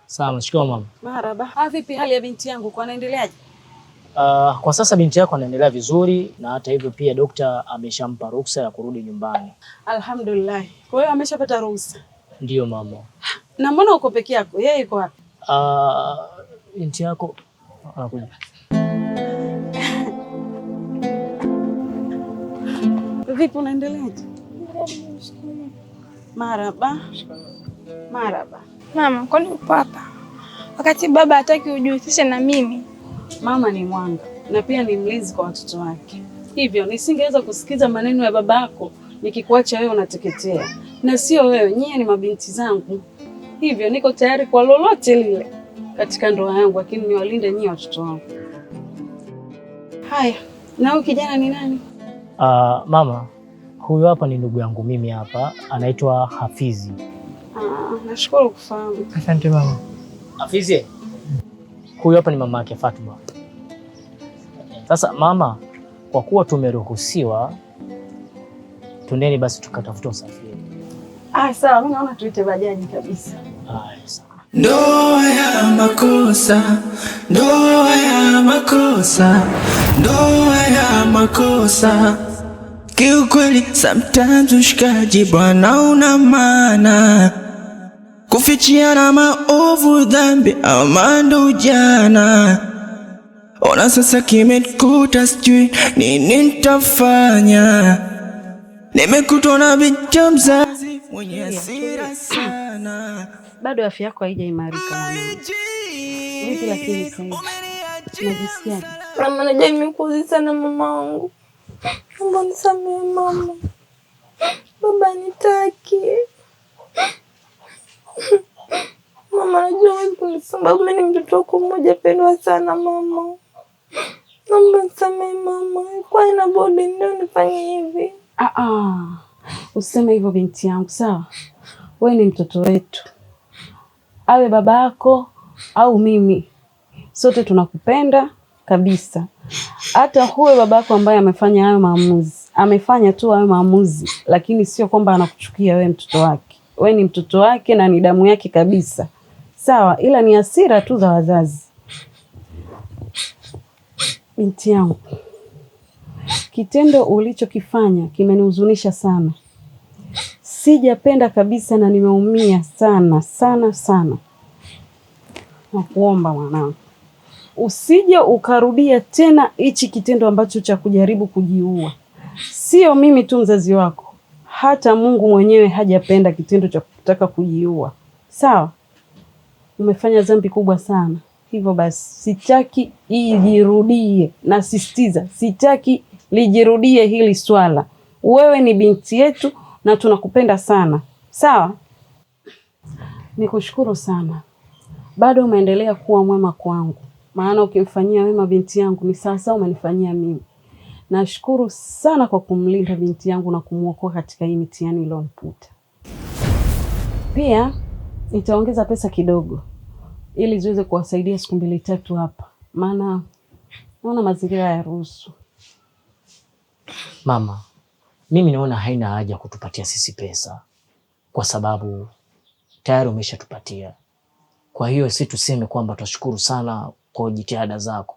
Sawa, shikamoo mama. Marhaba. Vipi hali ya binti yangu, kwa anaendeleaje? Kwa sasa binti yako anaendelea vizuri na hata hivyo pia dokta ameshampa ruhusa ya kurudi nyumbani. Alhamdulillah. Kwa hiyo ameshapata ruhusa? Ndiyo mama. Na mbona uko peke yako? Yeye yuko wapi? Binti yako anakuja. Vipi unaendeleaje? Marhaba. Marhaba. Mama, kwani upo hapa wakati baba hataki ujihusishe na mimi? Mama ni mwanga na pia ni mlinzi kwa watoto wake, hivyo nisingeweza kusikiza maneno ya babako nikikuacha wewe unateketea, na sio wewe. Nyie ni mabinti zangu, hivyo niko tayari kwa lolote lile katika ndoa yangu, lakini niwalinde nyie watoto wangu. Haya, na huyu kijana ni nani? Mama, huyu hapa ni ndugu yangu mimi hapa, anaitwa Hafizi. Nashukuru kufahamu. Asante mama. Hafizi, huyu hapa ni mama yake Fatuma. Sasa mama, kwa kuwa tumeruhusiwa, twendeni basi tukatafuta usafiri. Sawa, mimi naona tuite bajaji kabisa. Sawa. Ndoa ya makosa, ndoa ya makosa, ndoa ya makosa. Kiukweli sometimes ushikaji bwana una maana, kufichiana maovu, dhambi ama ndo ujana. Ona sasa kimekuta, sijui nini nitafanya. Nimekutwa na binti mzazi mwenye hasira sana. Bado afya yako haijaimarika mama. Vipi lakini sasa unajisikiaje? Mama, najua nimekuudhi sana mama wangu. Naomba nisamehe mama. Baba nitaki. Mama, najua kwa sababu mimi ni mtoto wako mmoja pendwa sana mama. Naomba nisamehe mama. Kwa ina bodi ndio nifanye hivi. Usiseme hivyo binti yangu, sawa? Wewe ni mtoto wetu. Awe baba yako au mimi, sote tunakupenda kabisa. Hata huyo baba yako ambaye amefanya hayo maamuzi, amefanya tu hayo maamuzi, lakini sio kwamba anakuchukia wewe mtoto wake. Wewe ni mtoto wake na ni damu yake kabisa, sawa? Ila ni hasira tu za wazazi. Binti yangu, kitendo ulichokifanya kimenihuzunisha sana. Sijapenda kabisa na nimeumia sana sana sana. Nakuomba mwanangu, usije ukarudia tena hichi kitendo ambacho cha kujaribu kujiua. Sio mimi tu mzazi wako, hata Mungu mwenyewe hajapenda kitendo cha kutaka kujiua. Sawa? Umefanya dhambi kubwa sana. Hivyo basi sitaki ijirudie, na sisitiza sitaki lijirudie hili swala. Wewe ni binti yetu na tunakupenda sana. Sawa? Nikushukuru sana. Bado umeendelea kuwa mwema kwangu. Maana ukimfanyia wema binti yangu ni sasa umenifanyia mimi. Nashukuru sana kwa kumlinda binti yangu na kumuokoa katika hii mitihani iliyomputa. Pia nitaongeza pesa kidogo ili ziweze kuwasaidia siku 2-3 hapa. Maana naona mazingira ya ruhusu. Mama, mimi naona haina haja kutupatia sisi pesa kwa sababu tayari umeshatupatia. Kwa hiyo si tuseme kwamba tutashukuru sana kwa jitihada zako.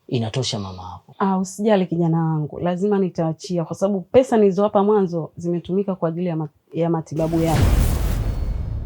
Inatosha mama hapo. Usijali kijana wangu, lazima nitaachia kwa sababu pesa nilizowapa mwanzo zimetumika kwa ajili ya matibabu yake.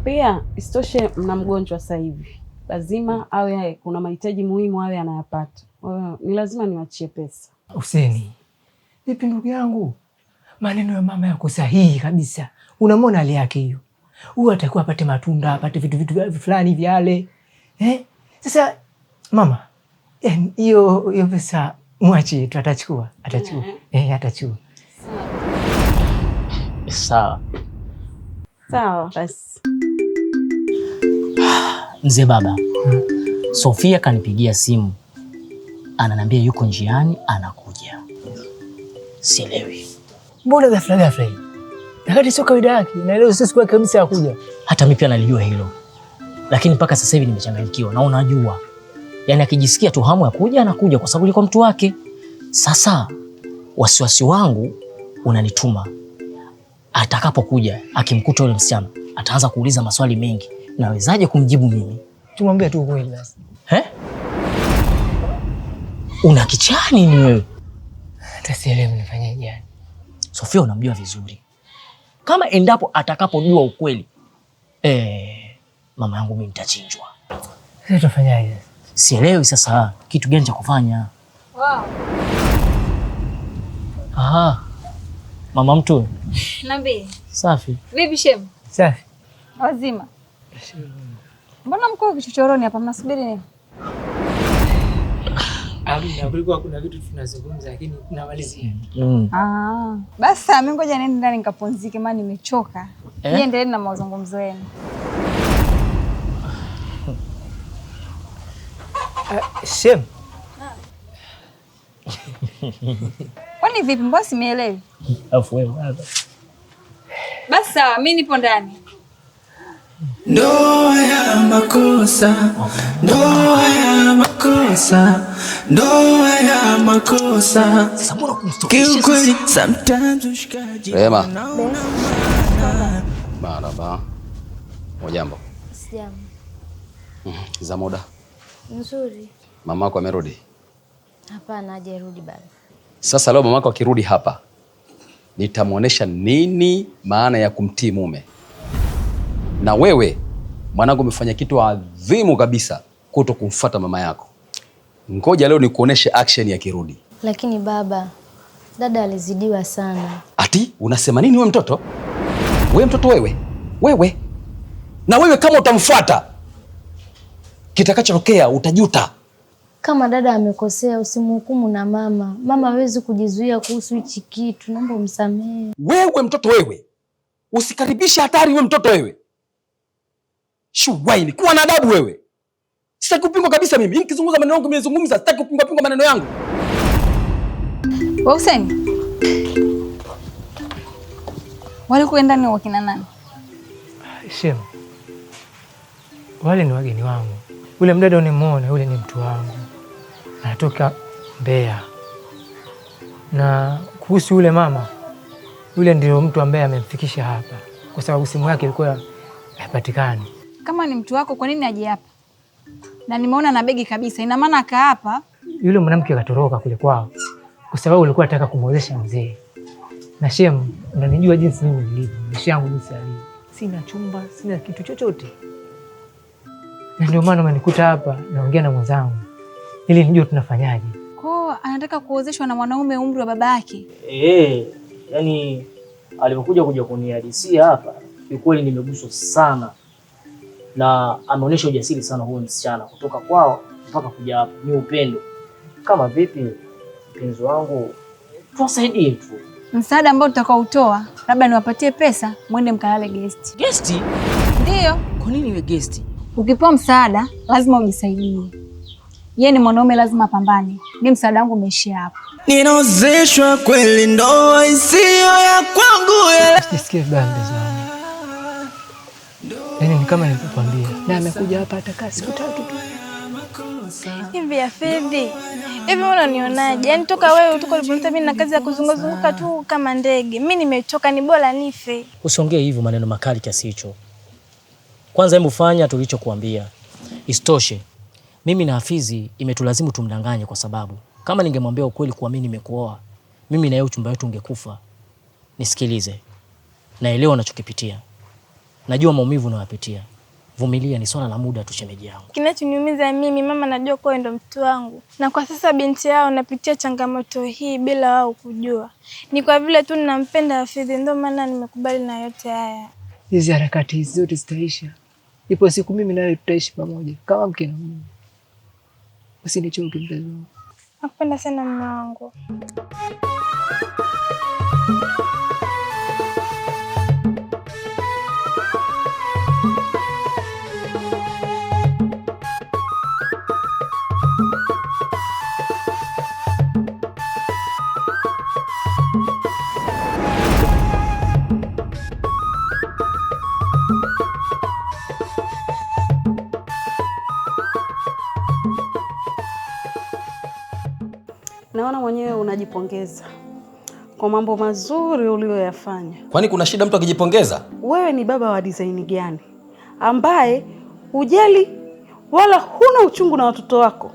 Pia isitoshe mna mgonjwa sasa hivi. Lazima awe kuna mahitaji muhimu awe anayapata. Ni lazima niwachie pesa. Huseni, vipi ndugu yangu? Maneno ya mama yako sahihi kabisa. Unamwona hali yake hiyo. Huyu atakuwa apate matunda, apate vitu fulani vyale. Sasa mama, hiyo pesa mwache tu, atachukua. Atachukua. Sawa. Sawa basi. Mzee baba, Sofia kanipigia simu. Ananiambia yuko njiani anakuja. Sielewi. Mbona ghafla hii? Nakati sio kawaida yake, na leo sio siku yake kabisa ya kuja. Hata mimi pia nalijua hilo. Lakini mpaka sasa hivi nimechanganyikiwa na unajua. Yaani akijisikia tu hamu ya kuja anakuja kwa sababu yuko mtu wake. Sasa wasiwasi wangu unanituma. Atakapokuja akimkuta yule msichana ataanza kuuliza maswali mengi Nawezaje kumjibu mimi? Tumwambie tu ukweli basi. Una kichaa nini wewe? Hata sielewi nifanyaje yani. Sofia unamjua vizuri. Kama endapo atakapojua ukweli, mama yangu mimi nitachinjwa. Sasa tufanyaje? Sielewi sasa kitu gani cha kufanya. Wow. Aha. Mama mtu. Niambie. Safi. Vipi shem? Safi. Wazima. Mbona mko kichochoroni hapa mnasubiri nini? Kulikuwa kuna vitu tunazungumza lakini tunamalizia. Basi mimi ngoja niende ndani nikapumzike maana nimechoka. Niendelee na mazungumzo yenu. Shem. Kwani vipi mbona simeelewi? Afu wewe baba. Basi sawa, mimi nipo ndani. Ndoa ya makosa, ndoa ya makosa, ndoa ya makosa. Kiukweli sometimes ushikaji. Rema. Marhaba. Hujambo? Sijambo. Za muda? Nzuri. Mamako amerudi? Hapana, hajarudi bado. Sasa leo mamako akirudi hapa, nitamuonesha nini maana ya kumtii mume. Na wewe mwanangu umefanya kitu adhimu kabisa kuto kumfuata mama yako. Ngoja leo nikuoneshe action ya kirudi. Lakini baba, dada alizidiwa sana. Ati unasema nini wewe mtoto? Wewe mtoto wewe? Wewe? Na wewe kama utamfuata, kitakachotokea utajuta. Kama dada amekosea usimhukumu na mama. Mama hawezi kujizuia kuhusu hichi kitu. Naomba umsamehe. Wewe mtoto wewe. Usikaribishe hatari wewe mtoto wewe. Shuwaini, kuwa na adabu wewe. Sitaki kupingwa kabisa mimi. Nikizungumza maneno yangu nimezungumza, sitaki kupingwa maneno yangu. Wewe Hussein. Wale kuenda ni wakina nani? Shem. Wale ni wageni wangu. Ule mdada unamuona, ule ni mtu wangu. Anatoka Mbeya. Na kuhusu yule mama, yule ndio mtu ambaye amemfikisha hapa kwa sababu simu yake ilikuwa haipatikani. Kama ni mtu wako kwa nini aje hapa? Na nimeona na begi kabisa. Ina maana aka hapa. Yule mwanamke akatoroka kule kwao kwa sababu alikuwa anataka kumwozesha mzee. Na Shem, unanijua jinsi mimi nilivyo, maisha yangu jinsi yalivyo. Sina chumba, sina kitu chochote. Na ndio maana umenikuta hapa naongea na mwenzangu ili nijue tunafanyaje. Kwa anataka kuozeshwa na mwanaume umri wa baba yake. Yani alipokuja kunihadisia hapa, kiukweli nimeguswa sana. Na ameonyesha ujasiri sana huyo msichana kutoka kwao mpaka kuja hapa. Ni upendo. Kama vipi mpenzi wangu, tuwasaidie tu. Msaada ambao tutakaotoa, labda niwapatie pesa, mwende mkalale guest. Guest? Ndio. Kwa nini iwe guest? Ukipewa msaada, lazima ujisaidie. Yeye ni mwanaume, lazima apambane. Mimi msaada wangu umeishia hapo. Ninaozeshwa kweli ndoa isiyo ya kwangu ya. Sisikie vibaya mpenzi wangu. Yaani ni kama nilivyokuambia. Na amekuja hapa atakaa siku 3 tu. Hivi ya Fedhi. Hivi unanionaje? Yaani toka wewe uliponita mimi na kazi ya kuzunguka tu kama ndege. Mimi nimechoka, ni bora nife. Usiongee hivyo maneno makali kiasi hicho. Kwanza hebu fanya tulichokuambia. Isitoshe, mimi na Hafizi imetulazimu tumdanganye kwa sababu kama ningemwambia ukweli kuwa mimi nimekuoa, mimi na yeye uchumba wetu ungekufa. Nisikilize. Naelewa unachokipitia. Najua maumivu unayopitia. Vumilia, ni swala la muda tu shemeji yangu. Kinachoniumiza mimi, mama najua kwa ndo mtu wangu. Na kwa sasa binti yao napitia changamoto hii bila wao kujua. Ni kwa vile tu ninampenda Hafidhi, ndio maana nimekubali na yote haya. Hizi harakati hizi zote zitaisha. Ipo siku mimi na wewe tutaishi pamoja kama mke na mume. Usinichoke mpenzi wangu. Nakupenda sana mume wangu. Naona mwenyewe unajipongeza kwa mambo mazuri uliyoyafanya. Kwani kuna shida mtu akijipongeza? Wewe ni baba wa design gani ambaye hujali wala huna uchungu na watoto wako.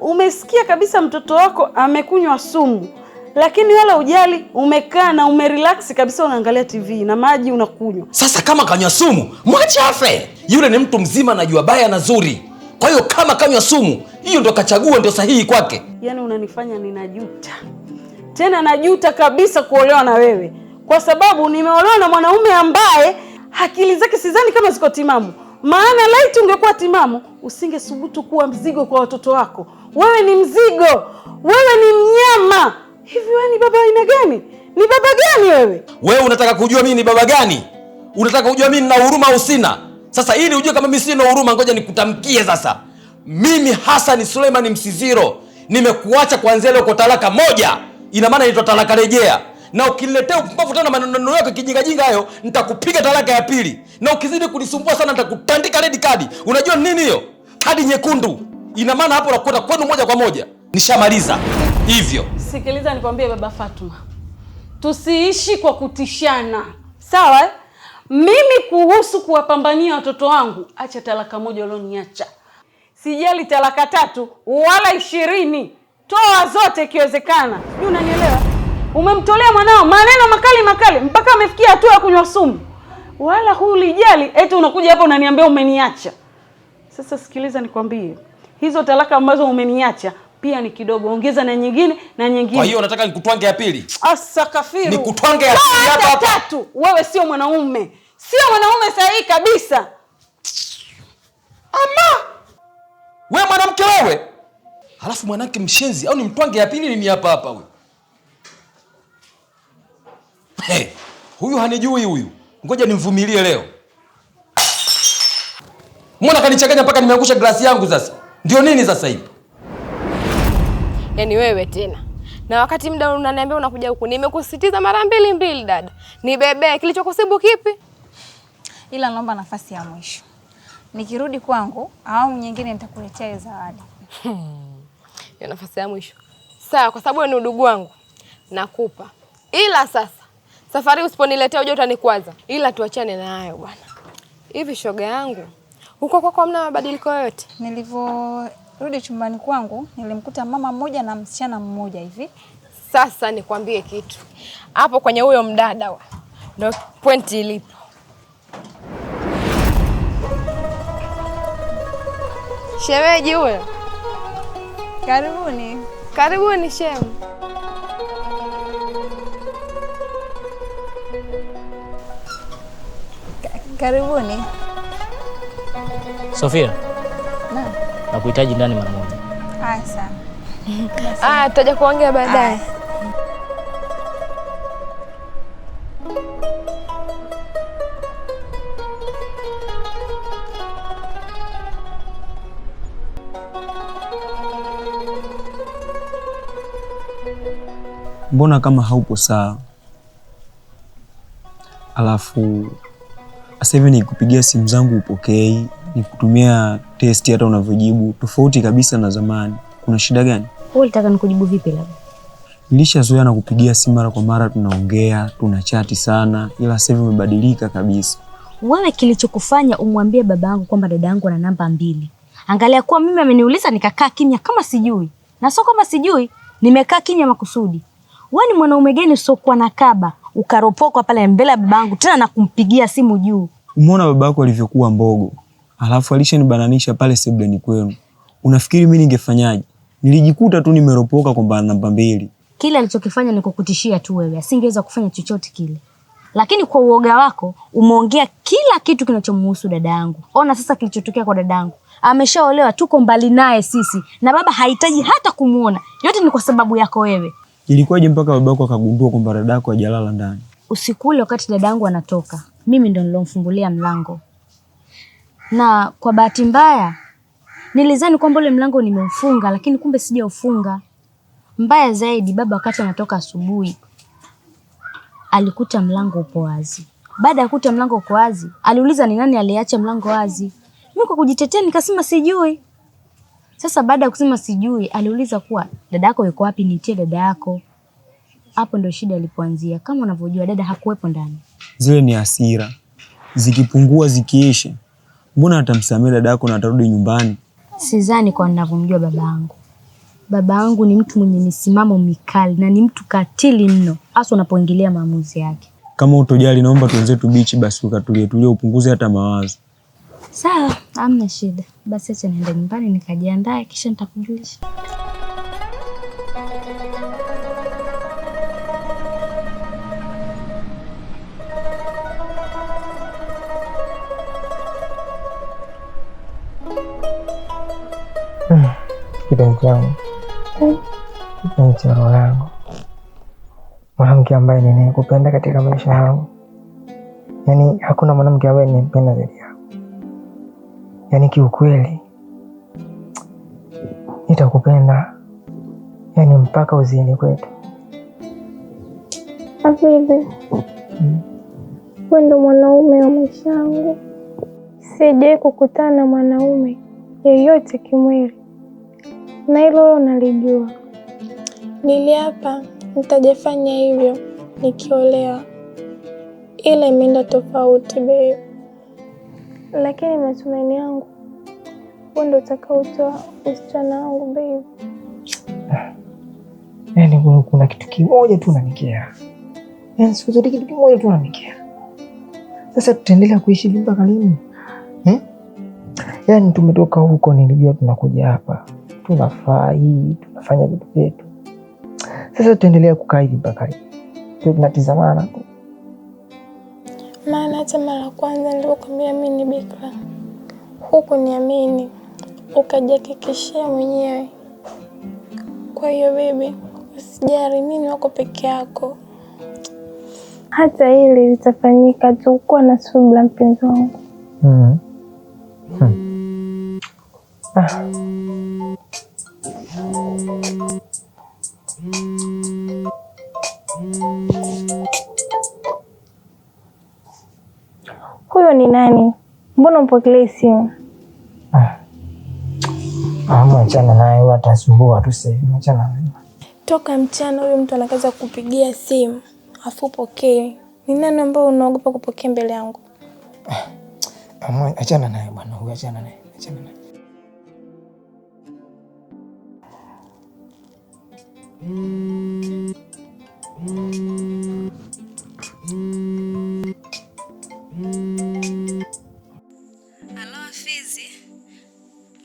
Umesikia kabisa mtoto wako amekunywa sumu, lakini wala hujali, umekaa na umerelax kabisa, unaangalia TV na maji unakunywa. Sasa kama kanywa sumu, mwache afe. Yule ni mtu mzima, anajua baya na zuri. Kwa hiyo kama kanywa sumu, hiyo ndio kachagua, ndio sahihi kwake. Yaani unanifanya ninajuta. Tena najuta kabisa kuolewa na wewe, kwa sababu nimeolewa na mwanaume ambaye akili zake sidhani kama ziko timamu. Maana laiti ungekuwa timamu, usingesubutu kuwa mzigo kwa watoto wako. Wewe ni mzigo, wewe ni mnyama. Hivi wewe ni baba aina gani? Ni baba gani wewe? Wewe unataka kujua mimi ni baba gani? Unataka kujua mimi nina huruma au sina? Sasa ili ujue kama mimi sina huruma, ngoja nikutamkie sasa. Mimi Hassan Suleiman Msiziro nimekuacha kuanzia leo kwa talaka moja. Ina maana inaitwa talaka rejea. Na ukiniletea upumbavu tena maneno yako kijinga hayo, nitakupiga talaka ya pili. Na ukizidi kunisumbua sana nitakutandika red card. Unajua nini hiyo? Kadi nyekundu. Ina maana hapo unakwenda kwenu moja kwa moja. Nishamaliza. Hivyo. Sikiliza nikwambie baba Fatuma. Tusiishi kwa kutishana. Sawa? Mimi kuhusu kuwapambania watoto wangu, acha talaka moja ulioniacha. Sijali talaka 3 wala 20. Toa zote ikiwezekana. Unanielewa? Umemtolea mwanao maneno makali mpaka amefikia hatua ya kunywa sumu. Wala hulijali, eti unakuja hapa unaniambia umeniacha. Sasa sikiliza nikwambie. Hizo talaka ambazo umeniacha pia ni kidogo, ongeza na nyingine na nyingine. Kwa hiyo nataka nikutwange ya pili. Asa kafiru. Nikutwange ya pili hapa. 3. Wewe sio mwanaume. Sio mwanaume sahihi kabisa. Ama wewe mwanamke wewe. Halafu mwanamke mshenzi au ni mtwange ya pili ni hapa huyu. Hey, huyu hanijui huyu. Ngoja nimvumilie leo. Mbona kanichanganya mpaka nimeangusha glasi yangu sasa? Ndio nini sasa hivi? Yaani wewe tena. Na wakati muda unaniambia unakuja huku, nimekusisitiza mara mbili dada. Ni bebe, kilichokusibu kipi? Ila naomba nafasi ya mwisho. Nikirudi kwangu, awamu nyingine nitakuletea zawadi. Ya nafasi ya mwisho. Sawa, kwa sababu ni udugu wangu. Nakupa. Ila sasa safari usiponiletea uje utanikwaza. Ila tuachane na hayo bwana. Hivi shoga yangu, huko kwako hamna mabadiliko yoyote? Nilivyorudi chumbani kwangu, nilimkuta mama mmoja na msichana mmoja hivi. Sasa nikwambie kitu. Hapo kwenye huyo mdada ndio pointi ilipo. Shemeji huyo. Karibuni. Karibuni shemu. Karibuni. Sofia. Naam. Nakuhitaji ndani mara moja. Haya sana. Tutaja kuongea baadaye. Mbona kama haupo sawa? Alafu sasa hivi nikupigia simu zangu upokei, nikutumia test hata unavyojibu tofauti kabisa na zamani. Kuna shida gani? Wewe unataka nikujibu vipi labda? Nilishazoea na kupigia simu mara kwa mara, tunaongea, tunachati sana, ila sasa hivi umebadilika kabisa. Wewe kilichokufanya umwambie babangu kwamba dada yangu ana namba 2. Angalia kuwa mimi ameniuliza nikakaa kimya kama sijui. Na sio kama sijui, nimekaa kimya makusudi. Wewe ni mwanaume gani usiokuwa na kaba, ukaropokwa pale mbele ya babangu tena na kumpigia simu juu? Umeona babako alivyokuwa mbogo. Alafu alishanibananisha pale sebuleni kwenu. Unafikiri mimi ningefanyaje? Nilijikuta tu nimeropoka kwamba ana namba 2. Kile alichokifanya ni kukutishia tu wewe, asingeweza kufanya chochote kile. Lakini kwa uoga wako umeongea kila kitu kinachomhusu dada yangu. Ona sasa kilichotokea kwa dada yangu. Ameshaolewa, tuko mbali naye sisi na baba hahitaji hata kumuona. Yote ni kwa sababu yako wewe. Ilikuwaje mpaka babako akagundua kwamba dadako hajalala ndani? Usiku ule wakati dadangu anatoka, mimi ndo nilomfungulia mlango. Na kwa bahati mbaya nilizani kwamba ule mlango nimeufunga, lakini kumbe sijaufunga. Mbaya zaidi, baba wakati anatoka asubuhi alikuta mlango upo wazi. Baada ya kukuta mlango uko wazi, aliuliza ni nani aliacha mlango wazi. Mimi kwa kujitetea nikasema sijui. Sasa baada ya kusema sijui, aliuliza kuwa dadako yuko wapi, nitie dada yako. Hapo ndio shida ilipoanzia. Kama unavyojua dada hakuwepo ndani. Zile ni hasira. Zikipungua zikiisha, mbona atamsamehe dada yako na atarudi nyumbani? Sidhani kwa ninavyomjua baba yangu. Baba yangu ni mtu mwenye misimamo mikali na ni mtu katili mno, hasa unapoingilia maamuzi yake. Kama utojali, naomba tuenzetu bichi basi, ukatulie tulie, upunguze hata mawazo. Sawa, hamna shida. Basi acha niende nyumbani nikajiandae, kisha nitakujulisha. Kipenzi changu, kipenzi cha roho yangu, mwanamke ambaye ninayekupenda katika maisha yangu. Yaani hakuna mwanamke ambaye ninempenda zaidi yako. Yaani kiukweli nitakupenda yaani mpaka uzieni kwetu. Afidhi, wewe ndo mwanaume wa maisha yangu. Sijawahi kukutana na mwanaume yeyote kimwili, na hilo wewe unalijua. Niliapa nitajafanya hivyo nikiolewa, ila imeenda tofauti babe. Lakini matumaini yangu wewe ndo utakaotoa usichana wangu babe. Yaani kuna kitu kimoja tu unanikera. Yaani siku zote kitu kimoja tu unanikera. Sasa tutaendelea kuishi mpaka lini? Yaani tumetoka huko, nilijua tunakuja hapa, tunafurahi, tunafanya vitu vyetu. Sasa tutaendelea kukaa hivi mpaka lini? Tunatizamana tu. Maana hata mara kwanza nilipokuambia mimi ni bikra, huku niamini, ukajihakikishia mwenyewe. Kwa hiyo baby, usijali, mimi wako peke yako. Hata hili litafanyika tu, kuwa na subira mpenzi wangu. Huyo ni nani? Mbona upokelei simu? Mwachana naye, huwa atasumbua tu sasa hivi. Mwachana naye. Toka mchana huyo mtu anakaza kupigia simu, afu upokee. Ni nani ambaye unaogopa kupokea mbele yangu? Achana naye bwana, huyo achana naye. Achana naye. Halo Fizi,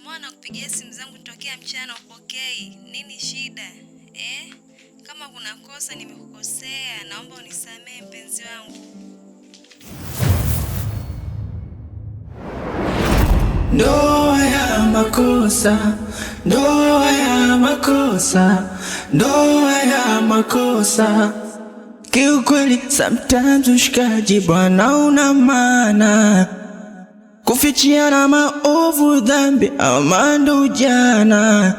mbona kupigia simu zangu tokea mchana upokei? Nini shida? Kama kuna kosa nimekukosea, naomba unisamehe mpenzi wangu. Ndoa ya makosa, ndoa ya makosa, ndoa ya makosa. Kiukweli sometimes ushikaji bwana una maana, kufichiana maovu, dhambi ama ndo ujana.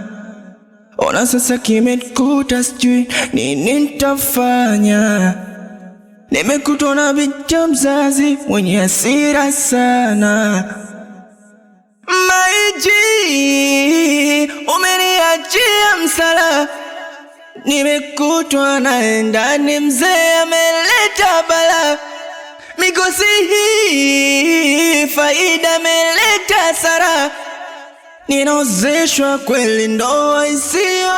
Ona sasa kimekuta, sijui nini nitafanya. Nimekutwa na binti mzazi mwenye hasira sana. Maiji, umeniachia msala. Nimekutwa na ndani, mzee ameleta bala. Mikosi hii faida ameleta sara. Ninaozeshwa kweli, ndoa isiyo